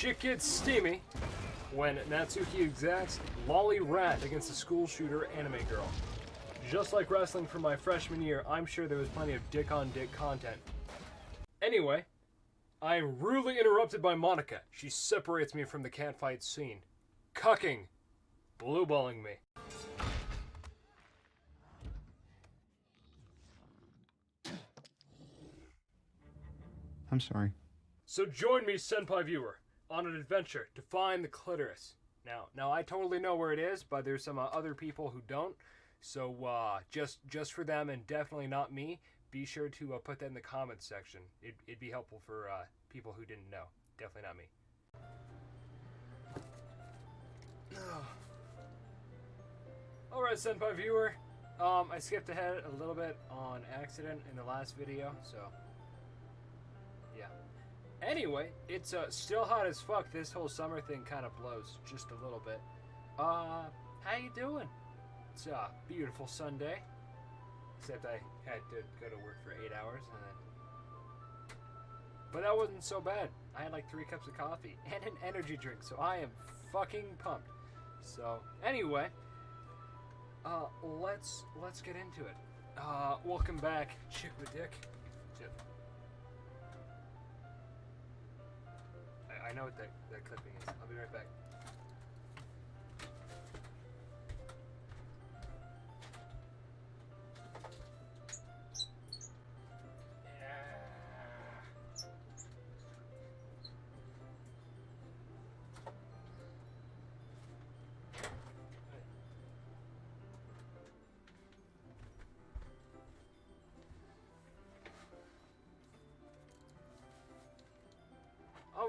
Shit gets steamy when Natsuki exacts lolly rat against a school shooter anime girl. Just like wrestling from my freshman year, I'm sure there was plenty of dick-on-dick content. Anyway, I am rudely interrupted by Monica. She separates me from the catfight scene. Cucking. Blue-balling me. I'm sorry. So join me, Senpai Viewer, on an adventure to find the clitoris. Now I totally know where it is, but there's some other people who don't. So just for them, and definitely not me, be sure to put that in the comments section. It'd be helpful for people who didn't know. Definitely not me. Alright, Senpai Viewer. I skipped ahead a little bit on accident in the last video, so yeah. Anyway, it's still hot as fuck. This whole summer thing kind of blows just a little bit. How you doing? It's a beautiful Sunday. Except I had to go to work for 8 hours and then... But that wasn't so bad. I had like 3 cups of coffee and an energy drink, so I am fucking pumped. So, anyway, let's get into it. Welcome back, Chick with Dick. I know what that clipping is. I'll be right back. All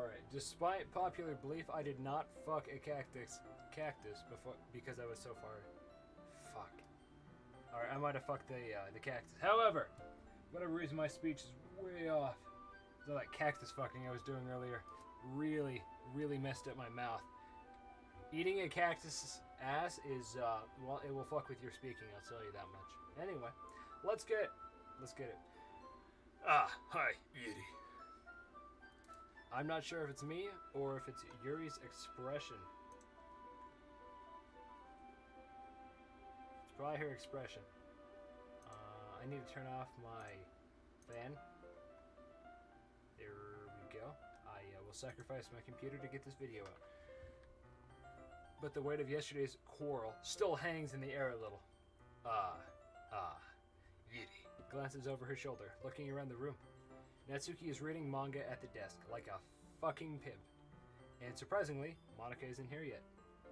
right. Despite popular belief, I did not fuck a cactus before because I was so far. Fuck. All right, I might have fucked the cactus. However, for whatever reason, my speech is way off. So that cactus fucking I was doing earlier really messed up my mouth. Eating a cactus ass is well, it will fuck with your speaking. I'll tell you that much. Anyway, let's get it. Hi, Yuri. I'm not sure if it's me or if it's Yuri's expression. It's probably her expression. I need to turn off my fan. There we go. I will sacrifice my computer to get this video out. But the weight of yesterday's quarrel still hangs in the air a little. Yuri glances over her shoulder, looking around the room. Natsuki is reading manga at the desk, like a fucking pimp. And surprisingly, Monica isn't here yet.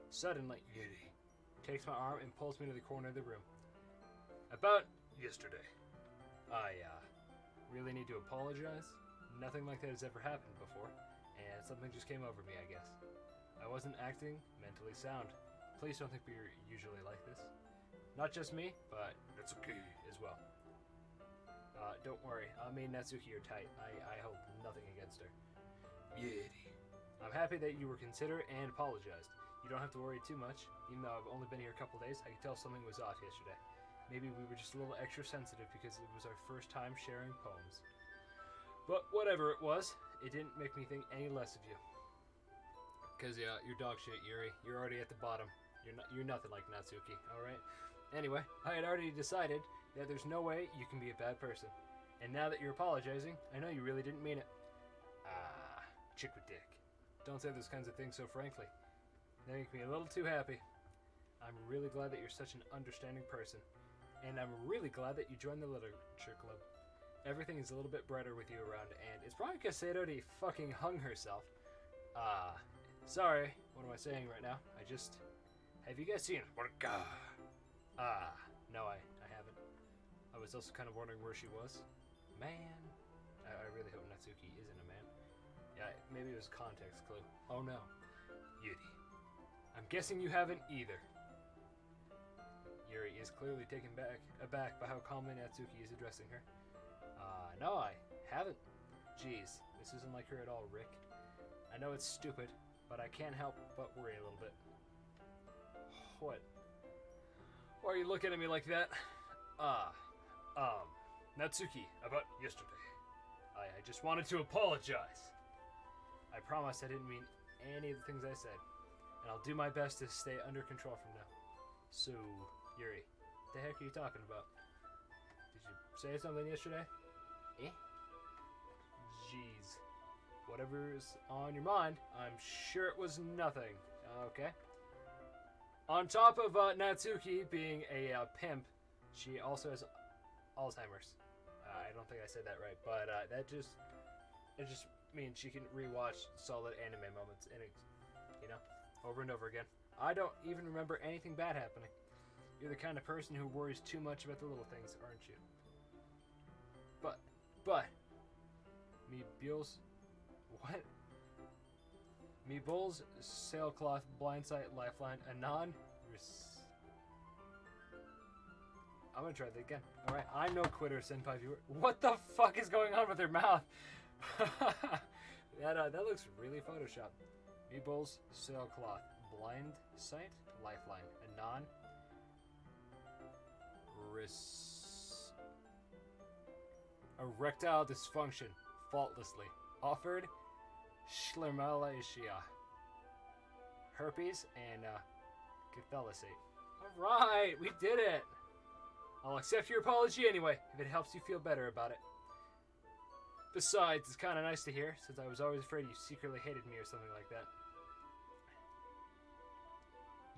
Suddenly, Yuri takes my arm and pulls me to the corner of the room. About yesterday. I really need to apologize. Nothing like that has ever happened before, and something just came over me, I guess. I wasn't acting mentally sound. Please don't think we're usually like this. Not just me, but Natsuki as well. Don't worry, me and Natsuki are tight. I hold nothing against her. Yuri. I'm happy that you were considerate and apologized. You don't have to worry too much. Even though I've only been here a couple days, I could tell something was off yesterday. Maybe we were just a little extra sensitive because it was our first time sharing poems. But whatever it was, it didn't make me think any less of you. Cause yeah, you're dog shit, Yuri. You're already at the bottom. You're nothing like Natsuki, alright? Anyway, I had already decided that there's no way you can be a bad person. And now that you're apologizing, I know you really didn't mean it. Chick with dick. Don't say those kinds of things so frankly. They make me a little too happy. I'm really glad that you're such an understanding person. And I'm really glad that you joined the literature club. Everything is a little bit brighter with you around, and it's probably because Sayori fucking hung herself. Sorry, what am I saying right now? Have you guys seen Orca? No, I haven't. I was also kind of wondering where she was. Man. I really hope Natsuki isn't a man. Yeah, maybe it was a context clue. Oh no. Yuri. I'm guessing you haven't either. Yuri is clearly taken aback by how calmly Natsuki is addressing her. No, I haven't. Jeez, this isn't like her at all, Rick. I know it's stupid, but I can't help but worry a little bit. What? Why are you looking at me like that? Natsuki, about yesterday. I just wanted to apologize. I promise I didn't mean any of the things I said, and I'll do my best to stay under control from now. So, Yuri, what the heck are you talking about? Did you say something yesterday? Eh? Jeez. Whatever's on your mind, I'm sure it was nothing. Okay. On top of Natsuki being a pimp, she also has Alzheimer's. I don't think I said that right, but it just means she can rewatch solid anime moments over and over again. I don't even remember anything bad happening. You're the kind of person who worries too much about the little things, aren't you? But me Buell's what? Me Bull's sailcloth blindside lifeline anon. I'm gonna try that again. Alright, I'm no quitter, Senpai Viewer. What the fuck is going on with her mouth? that looks really photoshopped. Meeple's sailcloth. Blind sight. Lifeline. Anon. Erectile dysfunction. Faultlessly. Offered. Schleimalacia. Herpes and cathalicate. Alright, we did it! I'll accept your apology anyway, if it helps you feel better about it. Besides, it's kind of nice to hear, since I was always afraid you secretly hated me or something like that.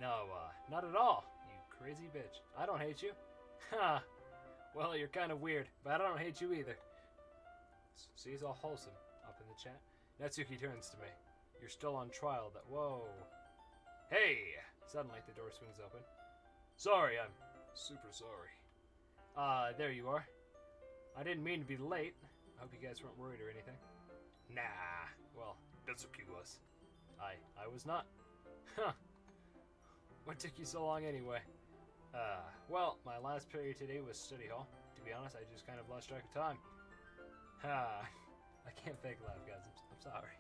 No, not at all, you crazy bitch. I don't hate you. Ha! Well, you're kind of weird, but I don't hate you either. See, he's all wholesome up in the chat. Natsuki turns to me. You're still on trial, that. Whoa. Hey! Suddenly, the door swings open. Sorry, I'm super sorry. There you are. I didn't mean to be late. I hope you guys weren't worried or anything. Nah. Well, Natsuki was. I was not. Huh. What took you so long anyway? Well, my last period today was study hall. To be honest, I just kind of lost track of time. Ha. I can't fake laugh, guys. I'm sorry.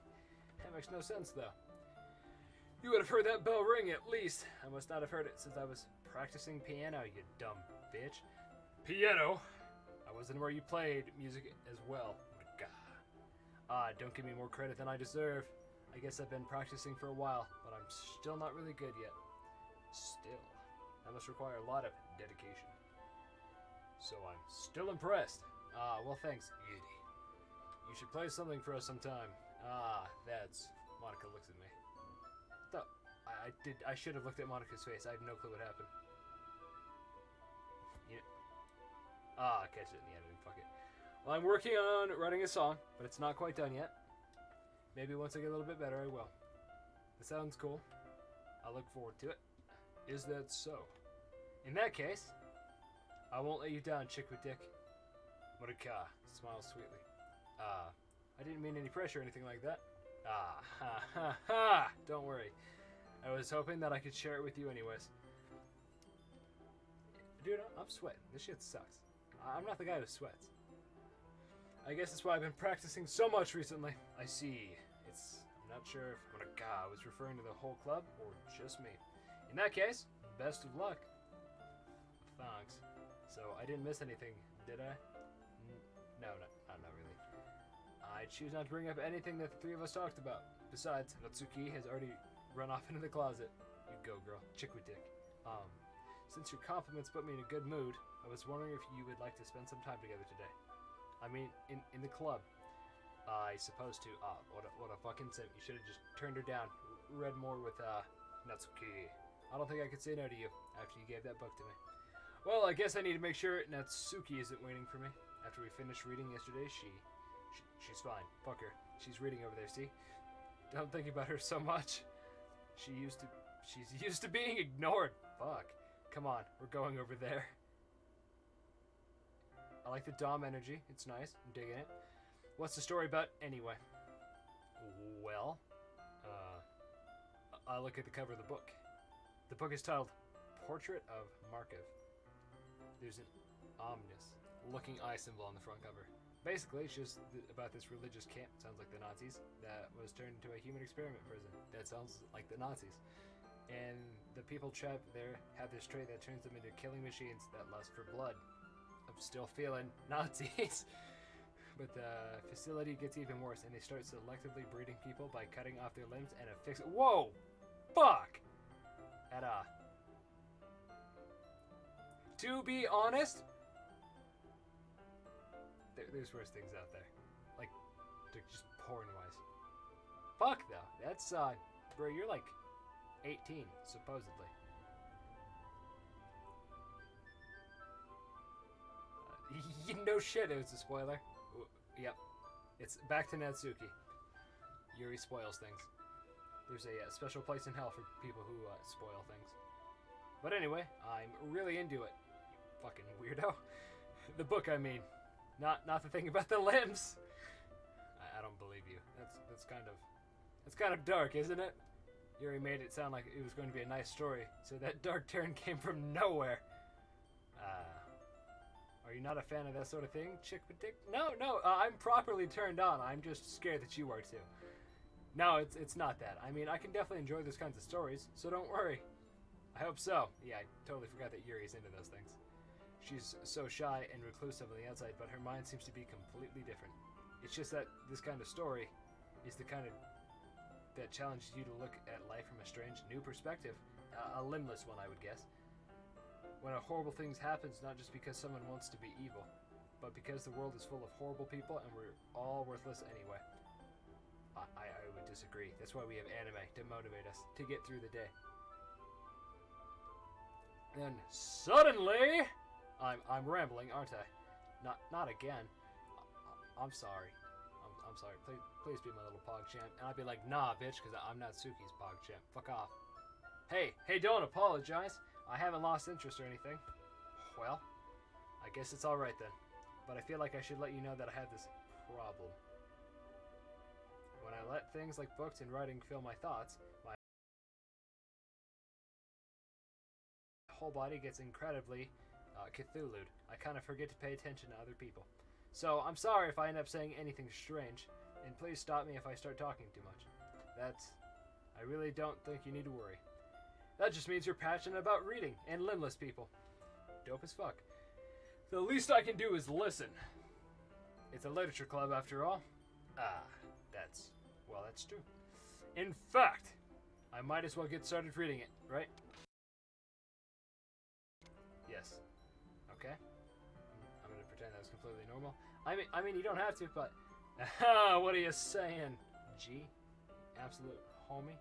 That makes no sense, though. You would have heard that bell ring at least. I must not have heard it since I was practicing piano, you dumb bitch. Piano? I wasn't where you played music as well. Don't give me more credit than I deserve. I guess I've been practicing for a while, but I'm still not really good yet. Still. That must require a lot of dedication. So I'm still impressed. Well thanks, Yeti. You should play something for us sometime. That's... Monica looks at me. I should have looked at Monica's face. I have no clue what happened. Catch it in the editing. Fuck it. Well, I'm working on writing a song, but it's not quite done yet. Maybe once I get a little bit better, I will. It sounds cool. I look forward to it. Is that so? In that case, I won't let you down, chick with dick. Monica smiles sweetly. I didn't mean any pressure or anything like that. Ha. Don't worry. I was hoping that I could share it with you anyways. Dude, I'm sweating. This shit sucks. I'm not the guy who sweats. I guess that's why I've been practicing so much recently. I see. I'm not sure if Monica was referring to the whole club or just me. In that case, best of luck. Thanks. So, I didn't miss anything, did I? No, not really. I choose not to bring up anything that the three of us talked about. Besides, Natsuki has already run off into the closet. You go, girl. Chick with dick. Since your compliments put me in a good mood, I was wondering if you would like to spend some time together today. I mean, in the club. I supposed to. What a fucking simp. You should have just turned her down. Read more with, Natsuki. I don't think I could say no to you after you gave that book to me. Well, I guess I need to make sure Natsuki isn't waiting for me. After we finished reading yesterday, she's fine. Fuck her. She's reading over there, see? Don't think about her so much. She's used to being ignored. Fuck. Come on, we're going over there. I like the Dom energy. It's nice. I'm digging it. What's the story about anyway? Well, I look at the cover of the book. The book is titled Portrait of Markov. There's an ominous looking eye symbol on the front cover. Basically, it's just about this religious camp, sounds like the Nazis, that was turned into a human experiment prison. That sounds like the Nazis. And the people trapped there have this trait that turns them into killing machines that lust for blood. I'm still feeling Nazis. But the facility gets even worse, and they start selectively breeding people by cutting off their limbs and affixing. Whoa! Fuck! To be honest, there's worse things out there. Like, just porn-wise. Fuck, though. That's, bro, you're like 18, supposedly. No shit, it was a spoiler. Yep. It's back to Natsuki. Yuri spoils things. There's a special place in hell for people who spoil things. But anyway, I'm really into it. Fucking weirdo. The book, I mean. Not the thing about the limbs. I don't believe you. That's kind of dark, isn't it? Yuri made it sound like it was going to be a nice story, so that dark turn came from nowhere. Are you not a fan of that sort of thing, chick with dick? No, I'm properly turned on. I'm just scared that you are too. No, it's not that. I mean, I can definitely enjoy those kinds of stories, so don't worry. I hope so. Yeah, I totally forgot that Yuri's into those things. She's so shy and reclusive on the outside, but her mind seems to be completely different. It's just that this kind of story is the kind of that challenges you to look at life from a strange new perspective. A limbless one, I would guess. When a horrible thing happens, not just because someone wants to be evil, but because the world is full of horrible people and we're all worthless anyway. I would disagree. That's why we have anime, to motivate us, to get through the day. Then, suddenly... I'm rambling, aren't I? Not again. I'm sorry. I'm sorry. Please be my little PogChamp. And I'd be like, nah, bitch, because I'm Natsuki's PogChamp. Fuck off. Hey, don't apologize. I haven't lost interest or anything. Well, I guess it's alright then. But I feel like I should let you know that I have this problem. When I let things like books and writing fill my thoughts, my whole body gets incredibly Cthulhu'd. I kind of forget to pay attention to other people. So, I'm sorry if I end up saying anything strange, and please stop me if I start talking too much. I really don't think you need to worry. That just means you're passionate about reading and limbless people. Dope as fuck. The least I can do is listen. It's a literature club after all. That's true. In fact, I might as well get started reading it, right? Yes. Okay. I'm gonna pretend that was completely normal. I mean, you don't have to, but... What are you saying, G? Absolute homie?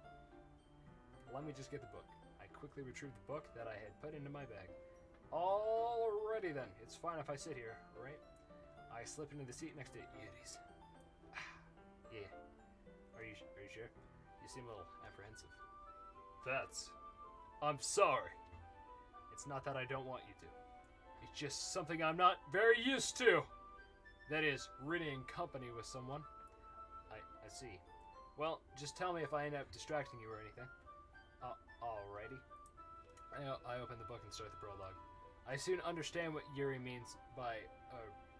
Let me just get the book. I quickly retrieved the book that I had put into my bag. Alrighty then. It's fine if I sit here, right? I slip into the seat next to Yuri's. Yeah. Are you sure? You seem a little apprehensive. I'm sorry. It's not that I don't want you to. It's just something I'm not very used to. That is, reading in company with someone. I see. Well, just tell me if I end up distracting you or anything. Alrighty. I open the book and start the prologue. I soon understand what Yuri means by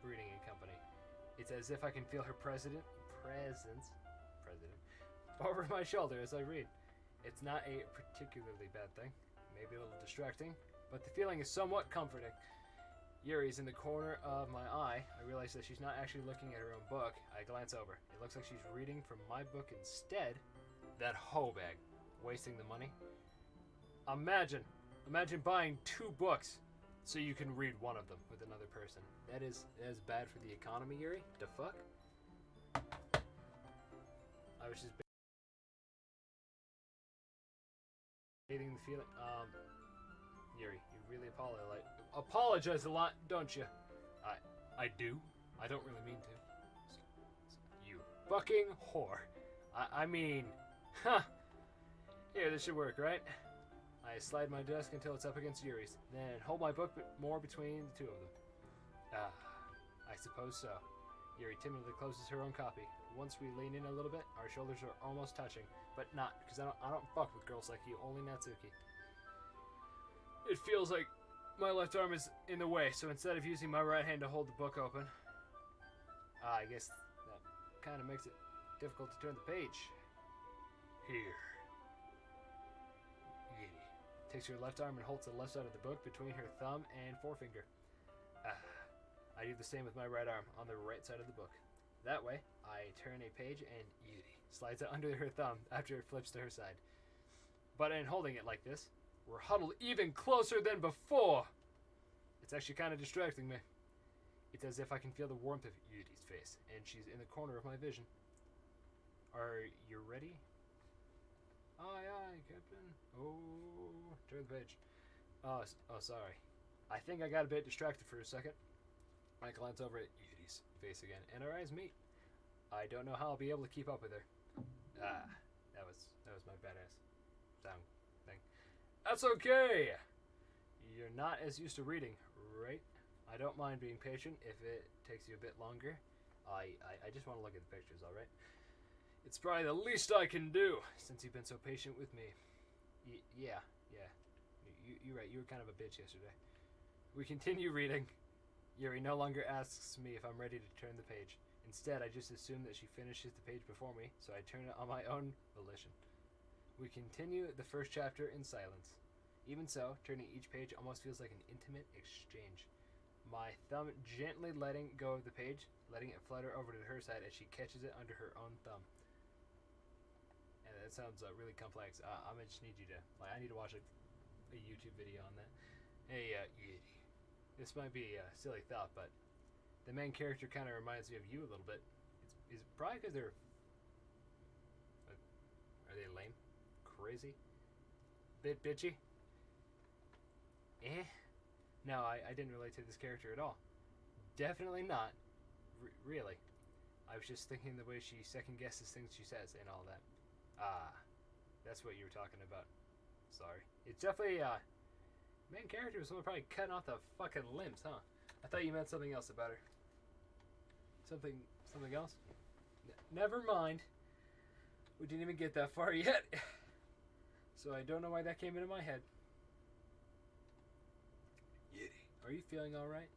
reading in company. It's as if I can feel her presence over my shoulder as I read. It's not a particularly bad thing, maybe a little distracting, but the feeling is somewhat comforting. Yuri's in the corner of my eye. I realize that she's not actually looking at her own book. I glance over. It looks like she's reading from my book instead. That hoe bag. Wasting the money. Imagine buying 2 books so you can read one of them with another person. That is bad for the economy, Yuri. The fuck? I was just hating the feeling. Yuri, you really apologize a lot, don't you? I do. I don't really mean to. You fucking whore. I mean, huh. Here, this should work, right? I slide my desk until it's up against Yuri's, then hold my book more between the two of them. I suppose so. Yuri timidly closes her own copy. Once we lean in a little bit, our shoulders are almost touching, but not, because I don't fuck with girls like you, only Natsuki. It feels like my left arm is in the way, so instead of using my right hand to hold the book open, I guess that kind of makes it difficult to turn the page. Here. Yuri takes her left arm and holds the left side of the book between her thumb and forefinger. I do the same with my right arm on the right side of the book. That way, I turn a page and Yuri slides it under her thumb after it flips to her side. But in holding it like this, we're huddled even closer than before. It's actually kind of distracting me. It's as if I can feel the warmth of Yuri's face, and she's in the corner of my vision. Are you ready? Aye, aye, Captain. Oh, turn the page. Oh, sorry. I think I got a bit distracted for a second. I glance over at Yuri's face again, and our eyes meet. I don't know how I'll be able to keep up with her. Ah, that was my badass sound thing. That's okay! You're not as used to reading, right? I don't mind being patient if it takes you a bit longer. I just want to look at the pictures, alright? It's probably the least I can do, since you've been so patient with me. Yeah. You're right, you were kind of a bitch yesterday. We continue reading. Yuri no longer asks me if I'm ready to turn the page. Instead, I just assume that she finishes the page before me, so I turn it on my own volition. We continue the first chapter in silence. Even so, turning each page almost feels like an intimate exchange. My thumb gently letting go of the page, letting it flutter over to her side as she catches it under her own thumb. And that sounds really complex. I'm gonna just need you to, I need to watch a YouTube video on that. Hey, Yuri. This might be a silly thought, but the main character kind of reminds me of you a little bit. It's probably because they're... Are they lame? Crazy? Bit bitchy? No, I didn't relate to this character at all. Definitely not. Really. I was just thinking the way she second guesses things she says and all that. Ah, that's what you were talking about. Sorry. It's definitely, main character was someone probably cutting off the fucking limbs, huh? I thought you meant something else about her. Something else? Never mind. We didn't even get that far yet. So I don't know why that came into my head. Yuri, are you feeling alright?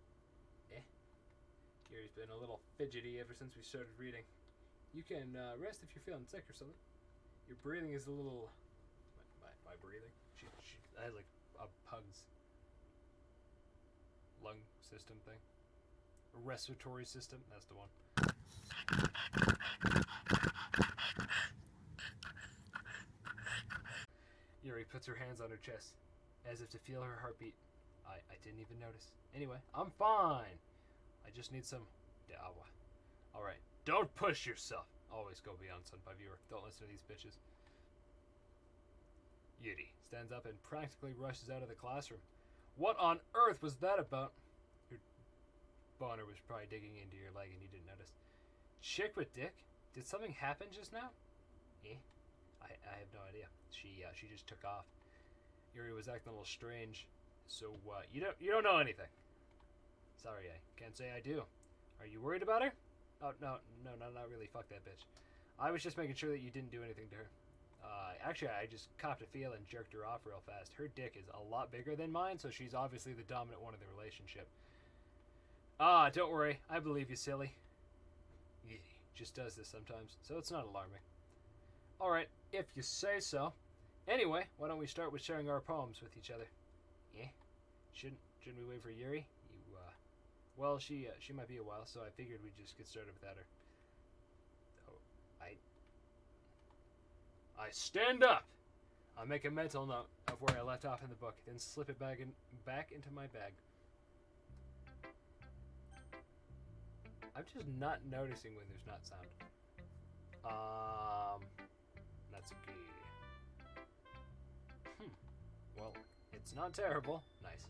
Yuri's been a little fidgety ever since we started reading. You can rest if you're feeling sick or something. Your breathing is a little... My breathing? She has like a pug's lung system thing. A respiratory system, that's the one. Yuri puts her hands on her chest, as if to feel her heartbeat. I didn't even notice. Anyway, I'm fine. I just need some dawa. Alright, don't push yourself. Always go beyond, Senpai Viewer. Don't listen to these bitches. Yuri stands up and practically rushes out of the classroom. What on earth was that about? Your boner was probably digging into your leg and you didn't notice. Chick with dick? Did something happen just now? I have no idea. She just took off. Yuri was acting a little strange. So you don't know anything. Sorry, I can't say I do. Are you worried about her? Oh no, not really. Fuck that bitch. I was just making sure that you didn't do anything to her. Actually, I just copped a feel and jerked her off real fast. Her dick is a lot bigger than mine, so she's obviously the dominant one in the relationship. Don't worry. I believe you, silly. Yeah, just does this sometimes, so it's not alarming. Alright, if you say so. Anyway, why don't we start with sharing our poems with each other? Yeah? Shouldn't we wait for Yuri? Well, she might be a while, so I figured we'd just get started without her. I stand up! I make a mental note of where I left off in the book, then slip it back into my bag. I'm just not noticing when there's not sound. Natsuki. Well, it's not terrible. Nice.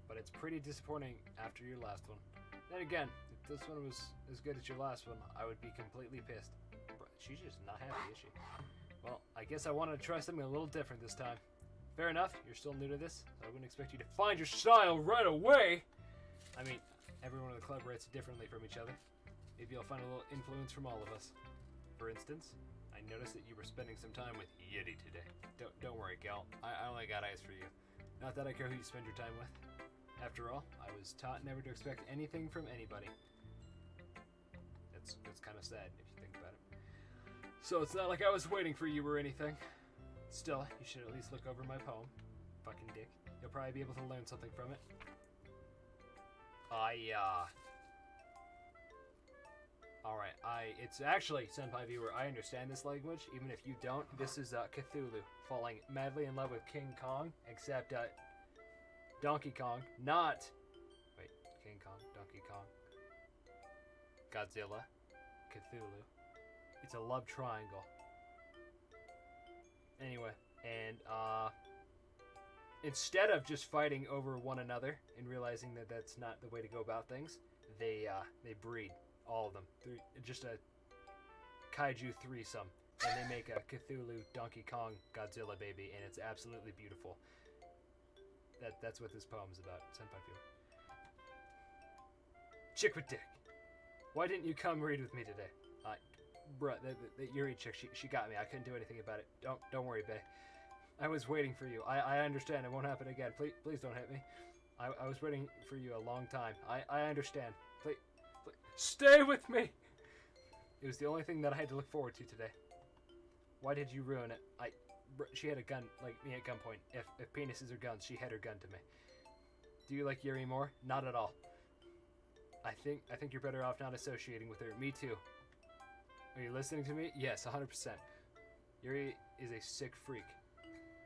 But it's pretty disappointing after your last one. Then again, if this one was as good as your last one, I would be completely pissed. She's just not happy, is she? Well, I guess I wanted to try something a little different this time. Fair enough, you're still new to this, so I wouldn't expect you to find your style right away. I mean, everyone in the club writes differently from each other. Maybe you'll find a little influence from all of us. For instance, I noticed that you were spending some time with Yeti today. Don't worry, gal. I only got eyes for you. Not that I care who you spend your time with. After all, I was taught never to expect anything from anybody. That's kind of sad if you think about it. So it's not like I was waiting for you or anything. Still, you should at least look over my poem. Fucking dick. You'll probably be able to learn something from it. Alright, it's actually, Senpai Viewer, I understand this language, even if you don't. This is, Cthulhu, falling madly in love with King Kong, except, Donkey Kong, not... Wait, King Kong, Donkey Kong, Godzilla, Cthulhu. It's a love triangle. Anyway, and, instead of just fighting over one another and realizing that that's not the way to go about things, they breed. All of them. They're just a kaiju threesome. And they make a Cthulhu, Donkey Kong, Godzilla baby, and it's absolutely beautiful. That's what this poem is about, Senpai Viewer. Chick with dick. Why didn't you come read with me today? Bruh, the Yuri chick, she got me. I couldn't do anything about it. Don't worry, bae. I was waiting for you. I understand. It won't happen again. Please don't hit me. I was waiting for you a long time. I understand. Please. Stay with me! It was the only thing that I had to look forward to today. Why did you ruin it? She had a gun, like me at gunpoint. If penises are guns, she had her gun to me. Do you like Yuri more? Not at all. I think you're better off not associating with her. Me too. Are you listening to me? Yes, 100%. Yuri is a sick freak.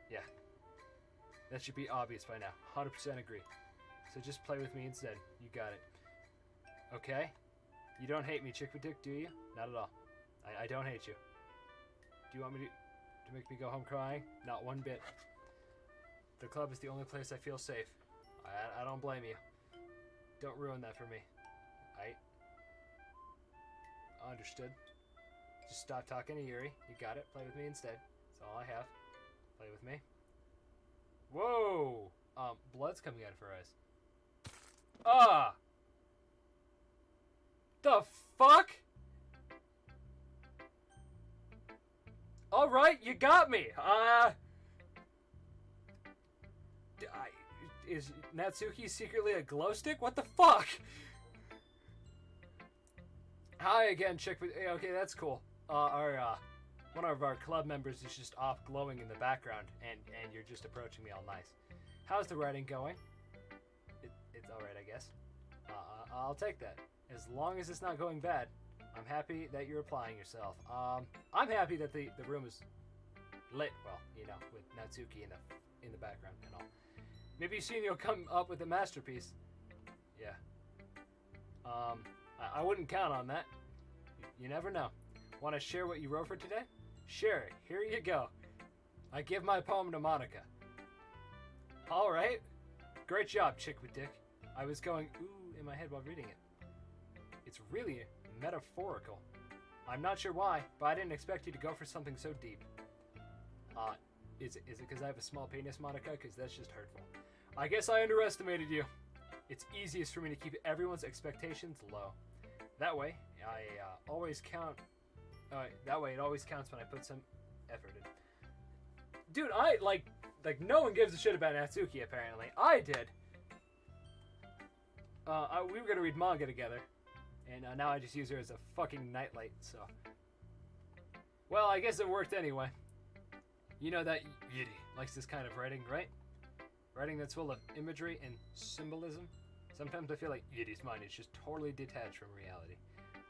Yeah. That should be obvious by now. 100% agree. So just play with me instead. You got it. Okay? You don't hate me, chick with dick, do you? Not at all. I don't hate you. Do you want me to make me go home crying? Not one bit. The club is the only place I feel safe. I don't blame you. Don't ruin that for me. Understood. Just stop talking to Yuri. You got it. Play with me instead. That's all I have. Play with me. Whoa! Blood's coming out of her eyes. Ah! The fuck? Alright, you got me. Is Natsuki secretly a glow stick? What the fuck? Hi again, chick. Okay, that's cool. One of our club members is just off glowing in the background, and you're just approaching me all nice. How's the writing going? It's alright, I guess. I'll take that. As long as it's not going bad, I'm happy that you're applying yourself. I'm happy that the room is lit, well, you know, with Natsuki in the background and all. Maybe soon you'll come up with a masterpiece. Yeah. I wouldn't count on that. You never know. Want to share what you wrote for today? Share it. Here you go. I give my poem to Monica. All right. Great job, chick with dick. I was going ooh in my head while reading it. It's really metaphorical. I'm not sure why, but I didn't expect you to go for something so deep. Is it because I have a small penis, Monica? Because that's just hurtful. I guess I underestimated you. It's easiest for me to keep everyone's expectations low. That way, it always counts when I put some effort in. Dude, like no one gives a shit about Natsuki, apparently. I did. We were gonna read manga together, and now I just use her as a fucking nightlight, so. Well, I guess it worked anyway. You know that Yuri likes this kind of writing, right? Writing that's full of imagery and symbolism. Sometimes I feel like Yuri's mind is just totally detached from reality.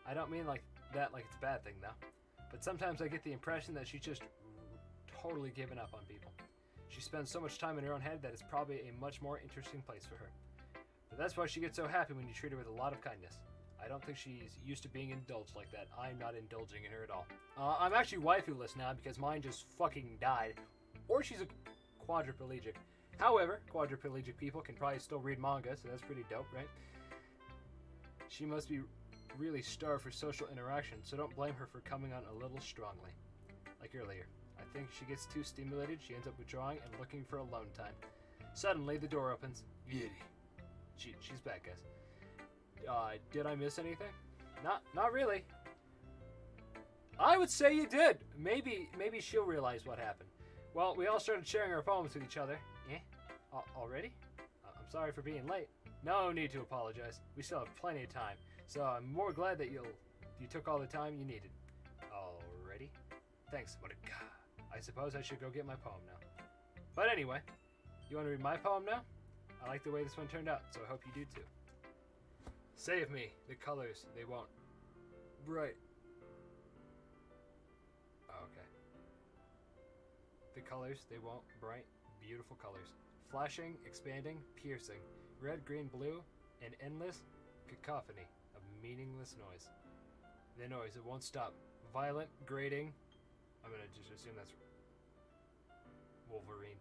I don't mean like that like it's a bad thing, though. But sometimes I get the impression that she's just totally given up on people. She spends so much time in her own head that it's probably a much more interesting place for her. But that's why she gets so happy when you treat her with a lot of kindness. I don't think she's used to being indulged like that. I'm not indulging in her at all. I'm actually waifuless now because mine just fucking died. Or she's a quadriplegic. However, quadriplegic people can probably still read manga, so that's pretty dope, right? She must be really starved for social interaction, so don't blame her for coming on a little strongly. Like earlier. I think she gets too stimulated, she ends up withdrawing and looking for alone time. Suddenly, the door opens. Yuri. She's back, guys. Did I miss anything? Not really. I would say you did. Maybe she'll realize what happened. Well, we all started sharing our poems with each other. Eh? Already? I'm sorry for being late. No need to apologize. We still have plenty of time. So I'm more glad that you took all the time you needed. Already? Thanks, Monica. I suppose I should go get my poem now. But anyway, you want to read my poem now? I like the way this one turned out, so I hope you do too. Save me. The colors, they won't. Bright. Oh, okay. The colors, they won't. Bright, beautiful colors. Flashing, expanding, piercing. Red, green, blue, an endless cacophony of meaningless noise. The noise, it won't stop. Violent, grating. I'm gonna just assume that's Wolverine.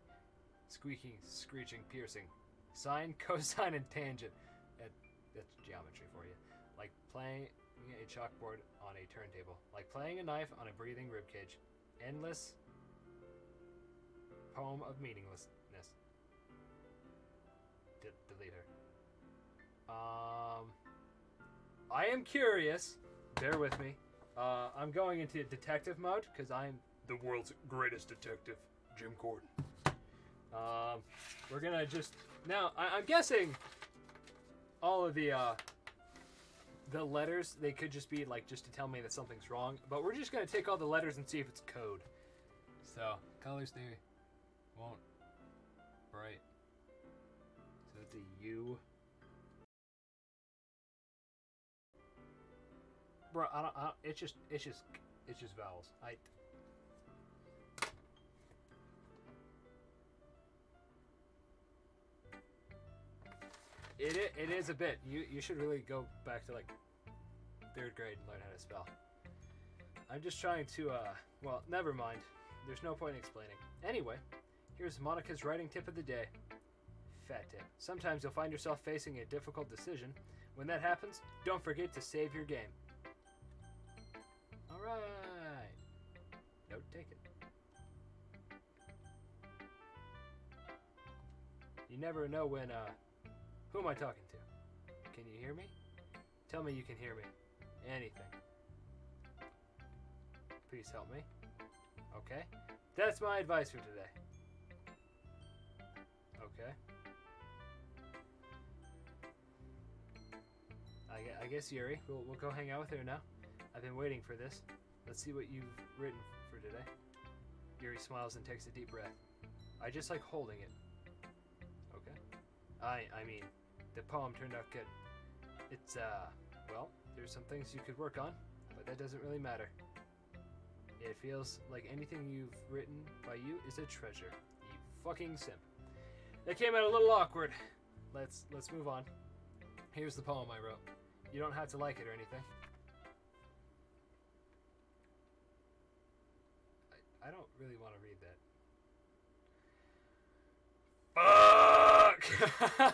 Squeaking, screeching, piercing. Sine, cosine, and tangent. That's geometry for you. Like playing a chalkboard on a turntable. Like playing a knife on a breathing ribcage. Endless poem of meaninglessness. Delete her. I am curious. Bear with me. I'm going into detective mode because I'm the world's greatest detective, Jim Gordon. We're gonna just now. I'm guessing all of the letters, they could just be like just to tell me that something's wrong. But we're just gonna take all the letters and see if it's code. So colors they won't bright. So it's a U. Bro, I don't. It's just vowels. It is a bit. You should really go back to like 3rd grade and learn how to spell. I'm just trying to well, never mind. There's no point in explaining. Anyway, here's Monica's writing tip of the day. Fat tip. Sometimes you'll find yourself facing a difficult decision. When that happens, don't forget to save your game. All right. Note taken. You never know when who am I talking to? Can you hear me? Tell me you can hear me. Anything. Please help me. Okay. That's my advice for today. Okay. I guess Yuri. We'll go hang out with her now. I've been waiting for this. Let's see what you've written for today. Yuri smiles and takes a deep breath. I just like holding it. Okay. I mean, the poem turned out good. It's, well, there's some things you could work on, but that doesn't really matter. It feels like anything you've written by you is a treasure. You fucking simp. That came out a little awkward. Let's move on. Here's the poem I wrote. You don't have to like it or anything. I don't really want to read that.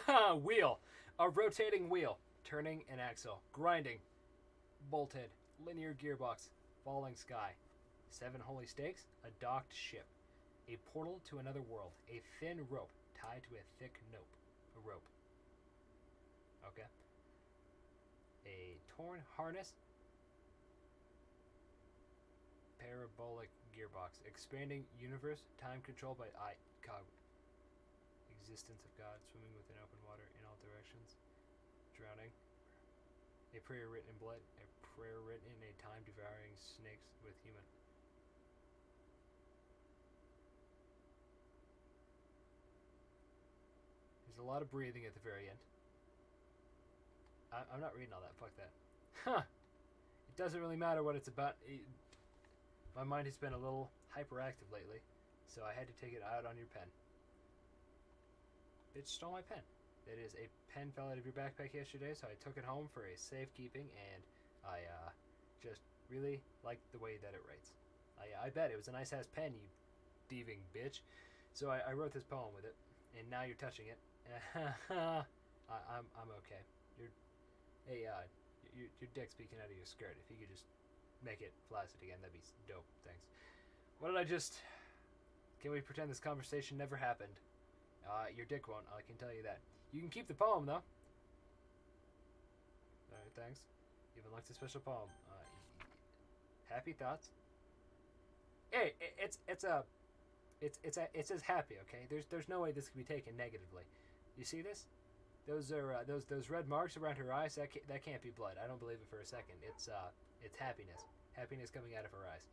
Fuck! Wheel. A rotating wheel. Turning an axle. Grinding. Bolted. Linear gearbox. Falling sky. 7 holy stakes. A docked ship. A portal to another world. A thin rope tied to a thick rope. Okay. A torn harness. Parabolic gearbox. Expanding universe. Time controlled by cog. Existence of God. Swimming within open water in all directions. Drowning. A prayer written in blood. A prayer written in a time devouring snakes with human. There's a lot of breathing at the very end. I'm not reading all that. Fuck that. Huh. It doesn't really matter what it's about. My mind has been a little hyperactive lately, so I had to take it out on your pen. Bitch stole my pen. It is a pen fell out of your backpack yesterday, so I took it home for a safekeeping, and I just really liked the way that it writes. I bet it was a nice ass pen, you thieving bitch. So I wrote this poem with it, and now you're touching it. I'm okay. Your dick's peeking out of your skirt. If you could just make it flaccid again, that'd be dope. Thanks. What did I just... Can we pretend this conversation never happened? Your dick won't, I can tell you that. You can keep the poem, though. Alright, thanks. Even likes a special poem. Happy thoughts. Hey, it says happy, okay? There's no way this can be taken negatively. You see this? Those are those red marks around her eyes. That can't be blood. I don't believe it for a second. It's happiness. Happiness coming out of her eyes.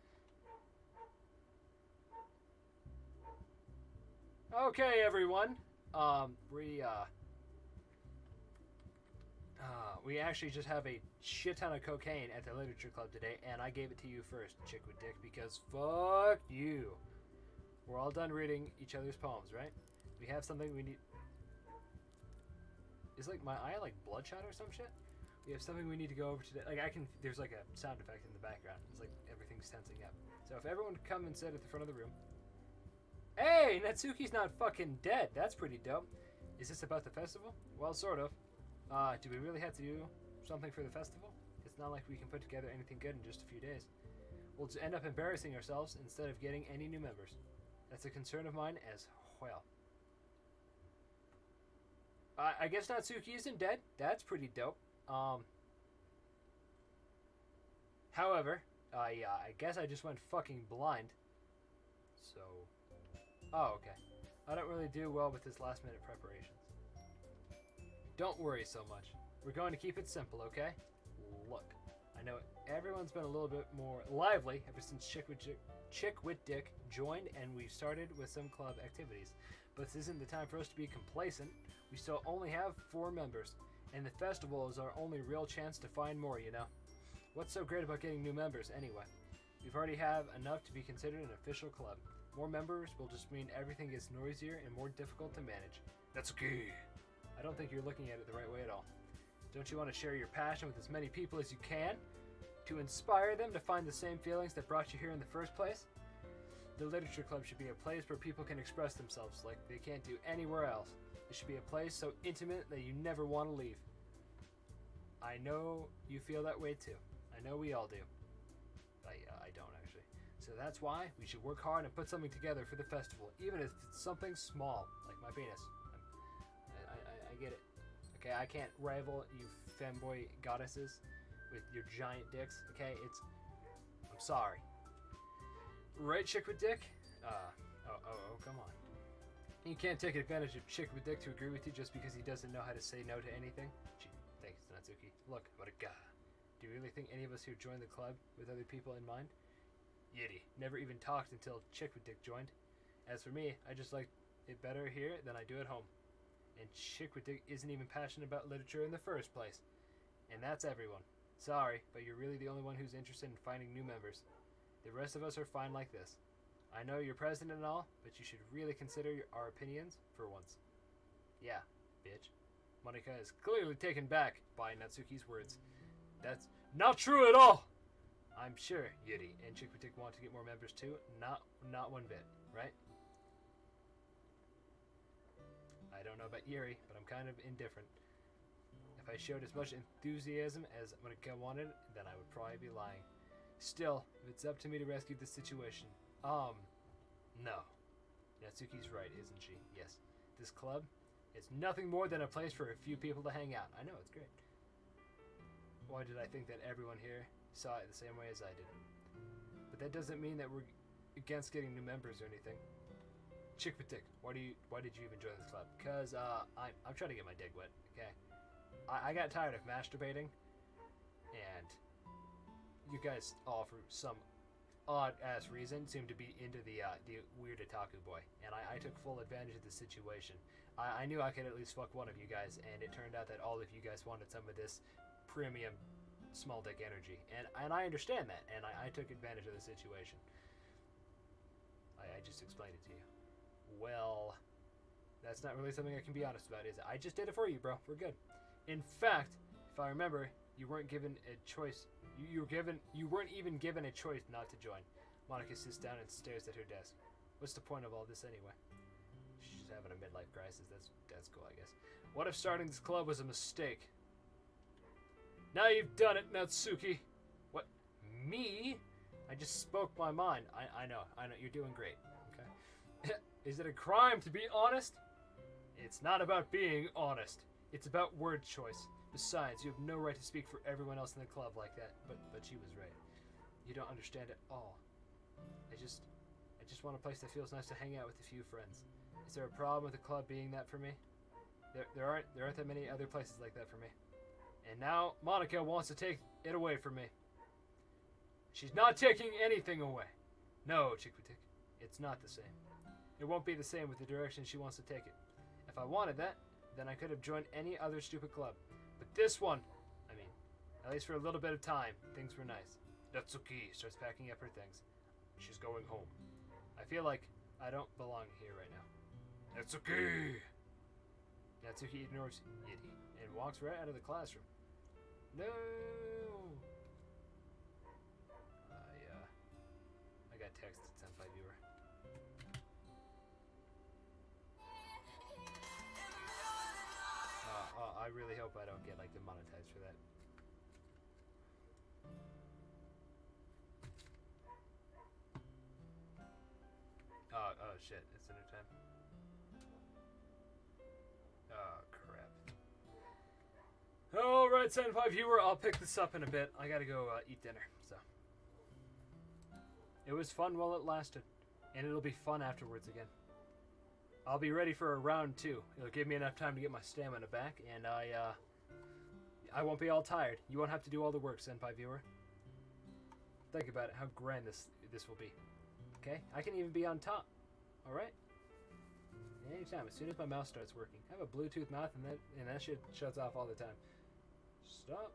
We We actually just have a shit ton of cocaine at the literature club today, and I gave it to you first, Chick with Dick, because fuck you. We're all done reading each other's poems, right? We have something we need. Is like my eye like bloodshot or some shit? We have something we need to go over today. Like there's like a sound effect in the background. It's like everything's tensing up. So if everyone could come and sit at the front of the room. Hey, Natsuki's not fucking dead. That's pretty dope. Is this about the festival? Well, sort of. Do we really have to do something for the festival? It's not like we can put together anything good in just a few days. We'll just end up embarrassing ourselves instead of getting any new members. That's a concern of mine as well. I guess Natsuki isn't dead. That's pretty dope. However, I guess I just went fucking blind. So, oh, okay. I don't really do well with this last minute preparations. Don't worry so much. We're going to keep it simple, okay? Look, I know everyone's been a little bit more lively ever since Chick with Dick joined, and we've started with some club activities. But this isn't the time for us to be complacent. We still only have 4 members, and the festival is our only real chance to find more, you know? What's so great about getting new members, anyway? We've already have enough to be considered an official club. More members will just mean everything gets noisier and more difficult to manage. Natsuki! I don't think you're looking at it the right way at all. Don't you want to share your passion with as many people as you can? To inspire them to find the same feelings that brought you here in the first place? The literature club should be a place where people can express themselves like they can't do anywhere else. It should be a place so intimate that you never want to leave. I know you feel that way too. I know we all do. I don't actually. So that's why we should work hard and put something together for the festival, even if it's something small, like my penis. I get it. Okay, I can't rival you femboy goddesses with your giant dicks. Okay, I'm sorry. Right, Chick with Dick? Come on. You can't take advantage of Chick with Dick to agree with you just because he doesn't know how to say no to anything. Gee, thanks, Natsuki. Look, what a guy. Do you really think any of us here joined the club with other people in mind? Yiddy. Never even talked until Chick with Dick joined. As for me, I just like it better here than I do at home. And Chick with Dick isn't even passionate about literature in the first place. And that's everyone. Sorry, but you're really the only one who's interested in finding new members. The rest of us are fine like this. I know you're president and all, but you should really consider our opinions for once. Yeah, bitch. Monika is clearly taken back by Natsuki's words. That's not true at all! I'm sure Yuri and Chick with Dick want to get more members too. Not one bit, right? I don't know about Yuri, but I'm kind of indifferent. If I showed as much enthusiasm as Monika wanted, then I would probably be lying. Still, if it's up to me to rescue this situation, no. Natsuki's right, isn't she? Yes. This club is nothing more than a place for a few people to hang out. I know, it's great. Why did I think that everyone here saw it the same way as I did? But that doesn't mean that we're against getting new members or anything. Chick with Dick, why did you even join this club? Because, I'm trying to get my dick wet, okay? I got tired of masturbating, and you guys all, for some odd-ass reason, seem to be into the weird otaku boy, and I took full advantage of the situation. I knew I could at least fuck one of you guys, and it turned out that all of you guys wanted some of this premium small dick energy, and I understand that, and I took advantage of the situation. I just explained it to you. Well, that's not really something I can be honest about, is it? I just did it for you, bro. We're good. In fact, if I remember, you weren't given a choice. You weren't even given a choice not to join. Monika sits down and stares at her desk. What's the point of all this anyway? She's having a midlife crisis. That's cool, I guess. What if starting this club was a mistake? Now you've done it, Natsuki. What? Me? I just spoke my mind. I know. You're doing great. Okay. Is it a crime to be honest? It's not about being honest. It's about word choice. Besides, you have no right to speak for everyone else in the club like that. But she was right. You don't understand at all. I just want a place that feels nice to hang out with a few friends. Is there a problem with the club being that for me? There aren't that many other places like that for me. And now Monika wants to take it away from me. She's not taking anything away. No, Chick with Dick. It's not the same. It won't be the same with the direction she wants to take it. If I wanted that, then I could have joined any other stupid club. But this one, At least for a little bit of time, things were nice. Natsuki starts packing up her things. She's going home. I feel like I don't belong here right now. Natsuki! Natsuki ignores Yiddy and walks right out of the classroom. No! I got texted Senpai Viewer. I really hope I don't get like demonetized for that. Oh shit, it's dinner time. Oh crap. Alright, Senpai Viewer, I'll pick this up in a bit. I gotta go eat dinner, so. It was fun while it lasted, and it'll be fun afterwards again. I'll be ready for a round 2. It'll give me enough time to get my stamina back, and I won't be all tired. You won't have to do all the work, Senpai Viewer. Think about it, how grand this will be. Okay? I can even be on top. Alright? Anytime, as soon as my mouse starts working. I have a Bluetooth mouth, and that shit shuts off all the time. Stop.